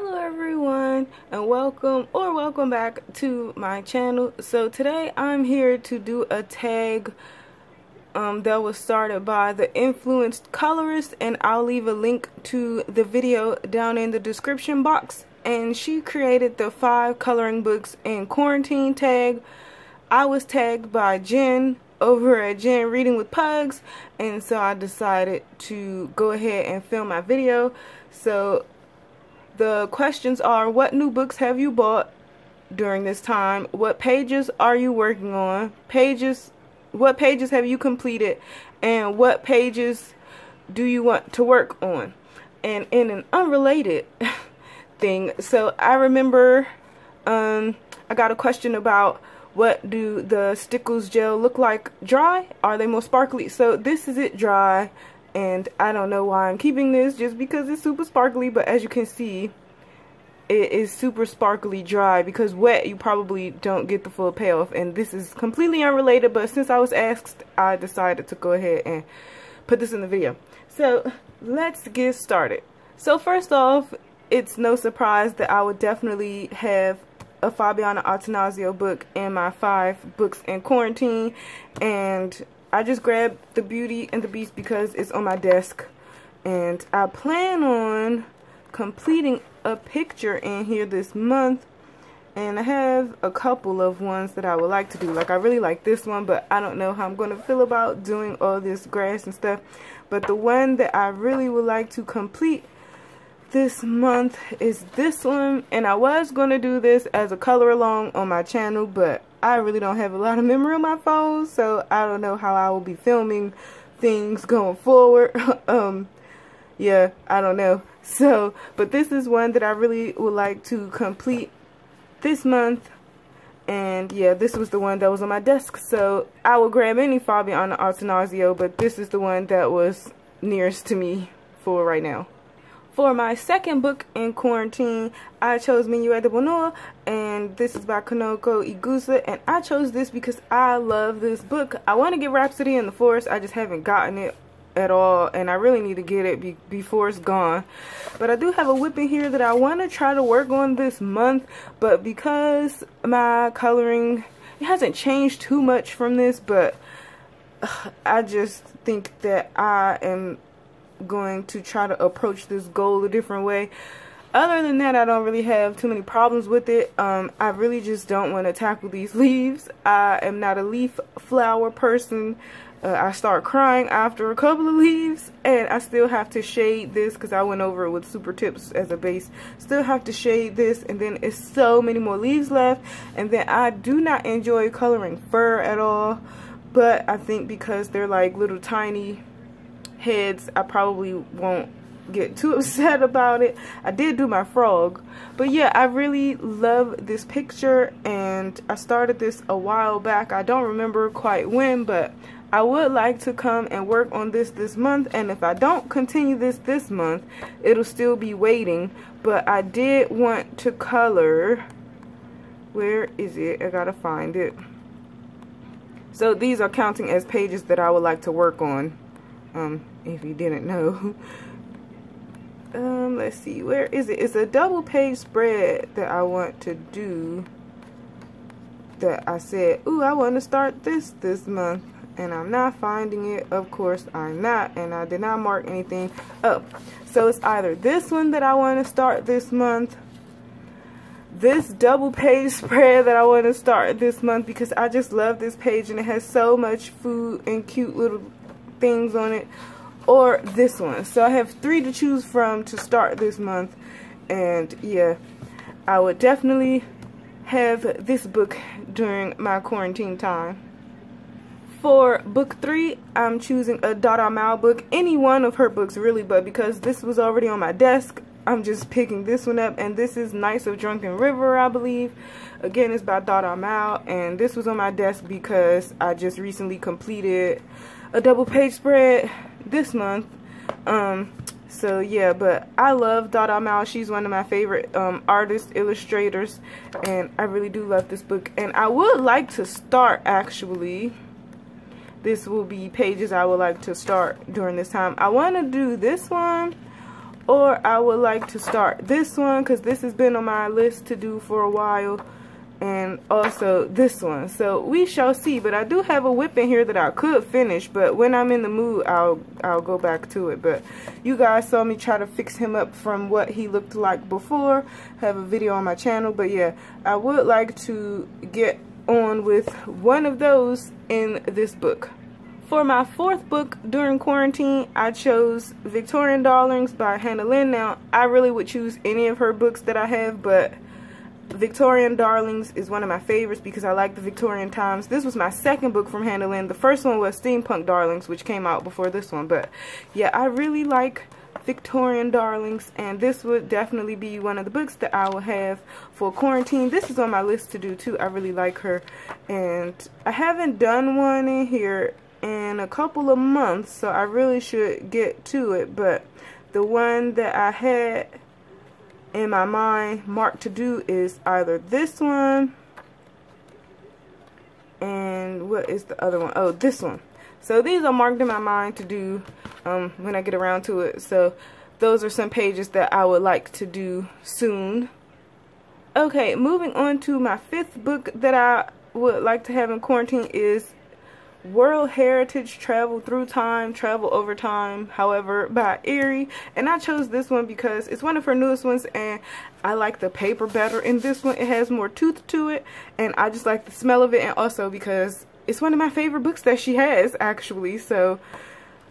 Hello everyone, and welcome back to my channel. So today I'm here to do a tag that was started by the influenced colorist, and I'll leave a link to the video down in the description box. And she created the 5 coloring books in quarantine tag. I was tagged by Jen over at Jen Reading with Pugs, and so I decided to go ahead and film my video. So the questions are: what new books have you bought during this time? What pages are you working on? What pages have you completed? And what pages do you want to work on? And in an unrelated thing, so I remember I got a question about what do the Stickles gel look like dry? Are they more sparkly? So this is it dry. And I don't know why I'm keeping this, just because it's super sparkly, but as you can see, it is super sparkly dry, because wet you probably don't get the full payoff. And this is completely unrelated, but since I was asked, I decided to go ahead and put this in the video. So let's get started. So first off, it's no surprise that I would definitely have a Fabiana Attanasio book in my 5 books in quarantine, and I just grabbed the Beauty and the Beast because it's on my desk, and I plan on completing a picture in here this month, and I have a couple of ones that I would like to do. Like, I really like this one, but I don't know how I'm going to feel about doing all this grass and stuff. But the one that I really would like to complete this month is this one, and I was going to do this as a color along on my channel, but I really don't have a lot of memory on my phone, so I don't know how I will be filming things going forward. Yeah, I don't know. So, but this is one that I really would like to complete this month, and yeah, this was the one that was on my desk. So I will grab any Fabiana Attanasio, but this is the one that was nearest to me for right now. For my second book in quarantine, I chose Minuet de Bonheur, and this is by Conoco It Goose, and I chose this because I love this book. I want to get Rhapsody in the Forest, I just haven't gotten it at all, and I really need to get it before it's gone. But I do have a whip in here that I want to try to work on this month, but because my coloring, it hasn't changed too much from this, but I just think that I am going to try to approach this goal a different way. Other than that, I don't really have too many problems with it. I really just don't want to tackle these leaves. I am not a leaf flower person. I start crying after a couple of leaves, and I still have to shade this because I went over it with super tips as a base. Still have to shade this, and then it's so many more leaves left. And then I do not enjoy coloring fur at all, but I think because they're like little tiny heads, I probably won't get too upset about it. I did do my frog, but yeah, I really love this picture, and I started this a while back. I don't remember quite when, but I would like to come and work on this month, and if I don't continue this month, it'll still be waiting. But I did want to color, where is it? I gotta find it. So these are counting as pages that I would like to work on, if you didn't know. Let's see, where is it? It's a double page spread that I want to do, that I said, ooh, I want to start this month, and I'm not finding it. Of course I'm not, and I did not mark anything up. So it's either this one that I want to start this month, this double page spread that I want to start this month, because I just love this page and it has so much food and cute little things on it, or this one. So I have 3 to choose from to start this month, and yeah, I would definitely have this book during my quarantine time. For book 3, I'm choosing a Dada Mal book, any one of her books really, but because this was already on my desk, I'm just picking this one up, and this is Nights of Drunken River, I believe. Again, it's by Dada Mal, and this was on my desk because I just recently completed a double page spread this month. So yeah, but I love Dada Mal. She's one of my favorite artists, illustrators, and I really do love this book. And I would like to start, actually, this will be pages I would like to start during this time. I want to do this one, or I would like to start this one because this has been on my list to do for a while, and also this one. So we shall see. But I do have a whip in here that I could finish, but when I'm in the mood I'll go back to it. But you guys saw me try to fix him up from what he looked like before. I have a video on my channel. But yeah, I would like to get on with one of those in this book. For my fourth book during quarantine, I chose Victorian Darlings by Hannah Lynn. Now, I really would choose any of her books that I have, but Victorian Darlings is one of my favorites because I like the Victorian times. This was my second book from Hannah Lynn. The first one was Steampunk Darlings, which came out before this one. But yeah, I really like Victorian Darlings, and this would definitely be one of the books that I will have for quarantine. This is on my list to do too. I really like her, and I haven't done one in here in a couple of months, so I really should get to it. But the one that I had in my mind marked to do is either this one, and what is the other one? Oh, this one. So these are marked in my mind to do when I get around to it. So those are some pages that I would like to do soon. Okay, moving on to my fifth book that I would like to have in quarantine is World Heritage Travel Through Time, Travel Over Time, however, by Erie. And I chose this one because it's one of her newest ones, and I like the paper better in this one. It has more tooth to it, and I just like the smell of it, and also because it's one of my favorite books that she has, actually. So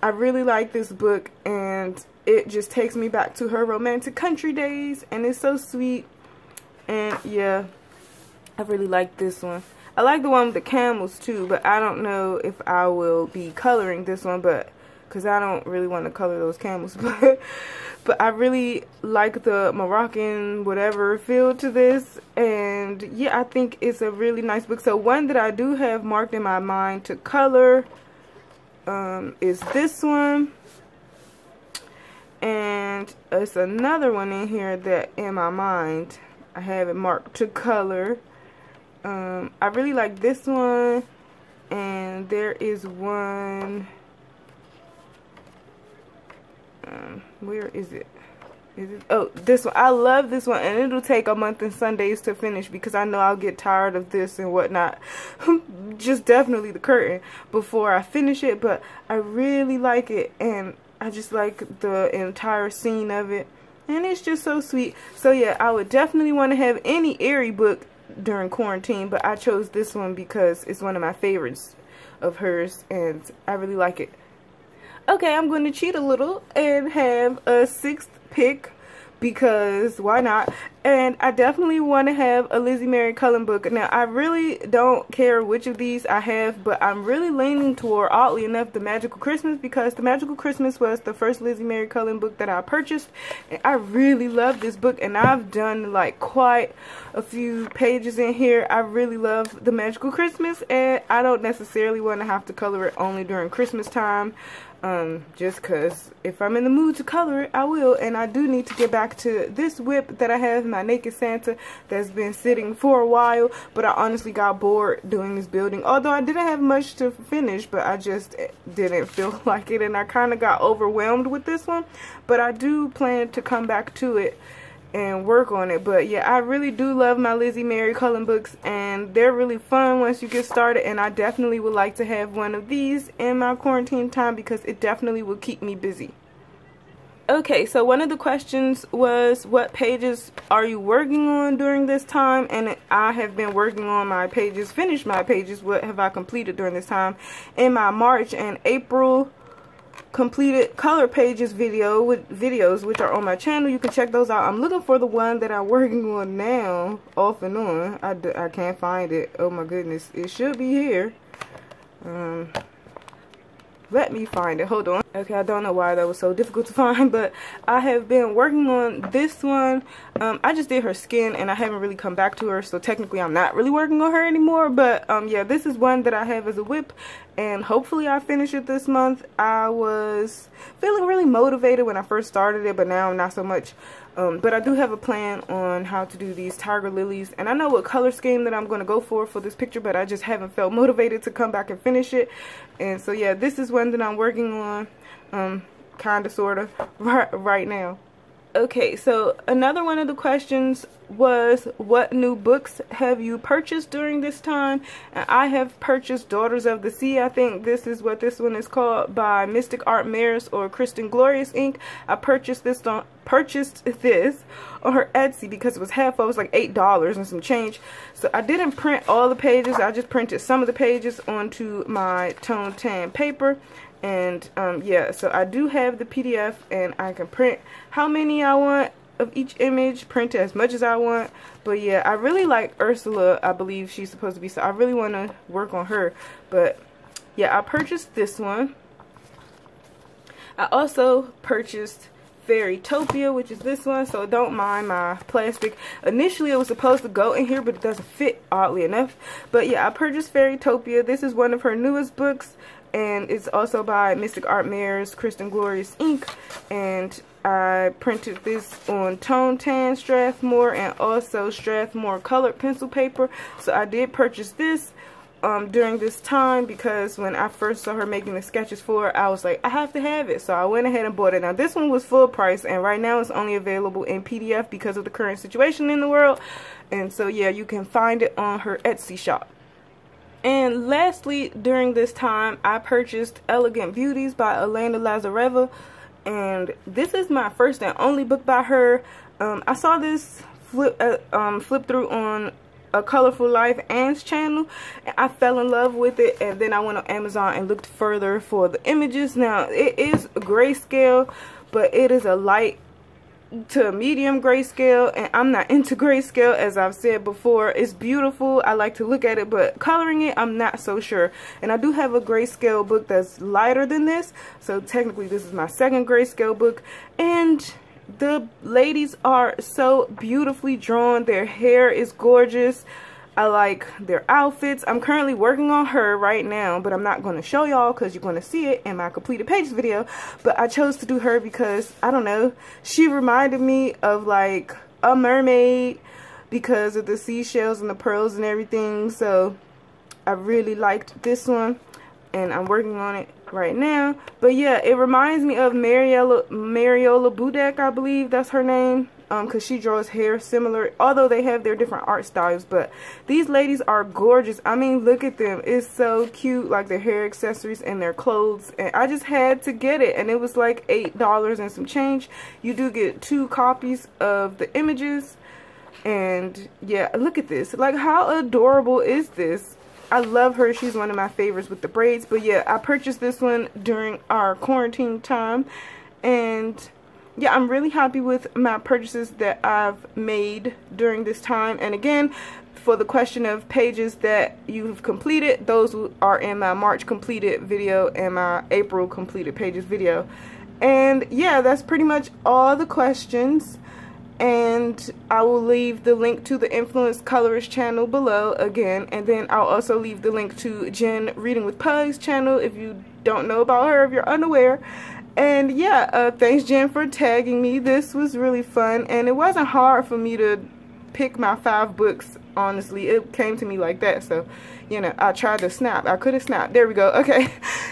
I really like this book, and it just takes me back to her romantic country days, and it's so sweet. And yeah, I really like this one. I like the one with the camels too, but I don't know if I will be coloring this one, but because I don't really want to color those camels. But I really like the Moroccan whatever feel to this, and yeah, I think it's a really nice book. So one that I do have marked in my mind to color is this one, and it's another one in here that in my mind I have it marked to color. I really like this one, and there is one, where is it? Oh, this one. I love this one, and it'll take a month and Sundays to finish because I know I'll get tired of this and whatnot. Just definitely the curtain before I finish it, but I really like it, and I just like the entire scene of it, and it's just so sweet. So yeah, I would definitely want to have any Erie book during quarantine, but I chose this one because it's one of my favorites of hers, and I really like it. Okay, I'm going to cheat a little and have a sixth pick because why not? And I definitely want to have a Lizzie Mary Cullen book. Now, I really don't care which of these I have, but I'm really leaning toward, oddly enough, The Magical Christmas, because The Magical Christmas was the first Lizzie Mary Cullen book that I purchased, and I really love this book, and I've done like quite a few pages in here. I really love The Magical Christmas, and I don't necessarily want to have to color it only during Christmas time. Just because if I'm in the mood to color it, I will. And I do need to get back to this whip that I have, my Naked Santa, that's been sitting for a while, but I honestly got bored doing this building, although I didn't have much to finish, but I just didn't feel like it, and I kind of got overwhelmed with this one. But I do plan to come back to it and work on it. But yeah, I really do love my Lizzie Mary Cullen books, and they're really fun once you get started, and I definitely would like to have one of these in my quarantine time because it definitely will keep me busy. Okay, so one of the questions was, what pages are you working on during this time? And I have been working on my pages, finished my pages, what have I completed during this time. In my March and April completed color pages videos which are on my channel, you can check those out. I'm looking for the one that I'm working on now, off and on. I can't find it. Oh my goodness, it should be here. Let me find it. Hold on. Okay, I don't know why that was so difficult to find, but I have been working on this one. I just did her skin, and I haven't really come back to her, so technically I'm not really working on her anymore. But yeah, this is one that I have as a whip, and hopefully I finish it this month. I was feeling really motivated when I first started it, but now I'm not so much. But I do have a plan on how to do these tiger lilies, and I know what color scheme that I'm going to go for this picture, but I just haven't felt motivated to come back and finish it. And so yeah, this is one that I'm working on, kind of, sort of, right now. Okay, so another one of the questions was, what new books have you purchased during this time? And I have purchased Daughters of the Sea. I think this is what this one is called, by Mystic Art Maris or Kristen Glorious Inc. I purchased this on her Etsy because it was half off. It was like $8 and some change. So I didn't print all the pages. I just printed some of the pages onto my tone tan paper. And yeah, so I do have the PDF, and I can print how many I want of each image, print as much as I want. But yeah, I really like Ursula. I believe she's supposed to be, so I really want to work on her. But yeah, I purchased this one. I also purchased Fairytopia, which is this one, so don't mind my plastic. Initially it was supposed to go in here, but it doesn't fit, oddly enough. But yeah, I purchased Fairytopia. This is one of her newest books, and it's also by Mystic Art Maris, Kristen Glorious Inc. And I printed this on Tone Tan Strathmore and also Strathmore colored pencil paper. So I did purchase this during this time, because when I first saw her making the sketches for it, I was like, I have to have it. So I went ahead and bought it. Now this one was full price, and right now it's only available in PDF because of the current situation in the world. And so yeah, you can find it on her Etsy shop. And lastly, during this time, I purchased Elegant Beauties by Elena Lazareva, and this is my first and only book by her. I saw this flip through on A Colorful Life Anne's channel, and I fell in love with it, and then I went on Amazon and looked further for the images. Now it is grayscale, but it is a light to medium grayscale, and I'm not into grayscale, as I've said before. It's beautiful, I like to look at it, but coloring it, I'm not so sure. And I do have a grayscale book that's lighter than this, so technically this is my second grayscale book. And the ladies are so beautifully drawn. Their hair is gorgeous. I like their outfits. I'm currently working on her right now, but I'm not going to show y'all because you're going to see it in my completed pages video. But I chose to do her because, I don't know, she reminded me of like a mermaid because of the seashells and the pearls and everything. So I really liked this one, and I'm working on it right now. But yeah, it reminds me of Mariola Budek, I believe that's her name, because she draws hair similar, although they have their different art styles. But these ladies are gorgeous. I mean, look at them. It's so cute, like their hair accessories and their clothes. And I just had to get it, and it was like $8 and some change. You do get 2 copies of the images, and yeah, look at this. Like, how adorable is this? I love her. She's one of my favorites with the braids. But yeah, I purchased this one during our quarantine time, and yeah, I'm really happy with my purchases that I've made during this time. And again, for the question of pages that you've completed, those are in my March completed video and my April completed pages video. And yeah, that's pretty much all the questions. And I will leave the link to the Influenced Colorist channel below again. And then I'll also leave the link to Jen Reading with Pugs channel if you don't know about her, if you're unaware. And yeah, thanks Jen for tagging me. This was really fun, and it wasn't hard for me to pick my 5 books, honestly. It came to me like that. So, you know, I tried to snap. I could have snapped. There we go. Okay.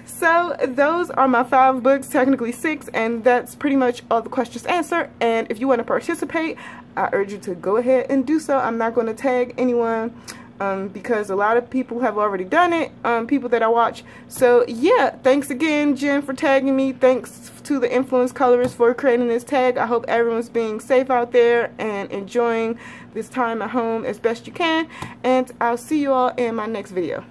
So those are my 5 books, technically 6, and that's pretty much all the questions answered. And if you want to participate, I urge you to go ahead and do so. I'm not going to tag anyone because a lot of people have already done it, people that I watch. So yeah, thanks again Jen for tagging me. Thanks to the Influenced Colorist for creating this tag. I hope everyone's being safe out there and enjoying this time at home as best you can, and I'll see you all in my next video.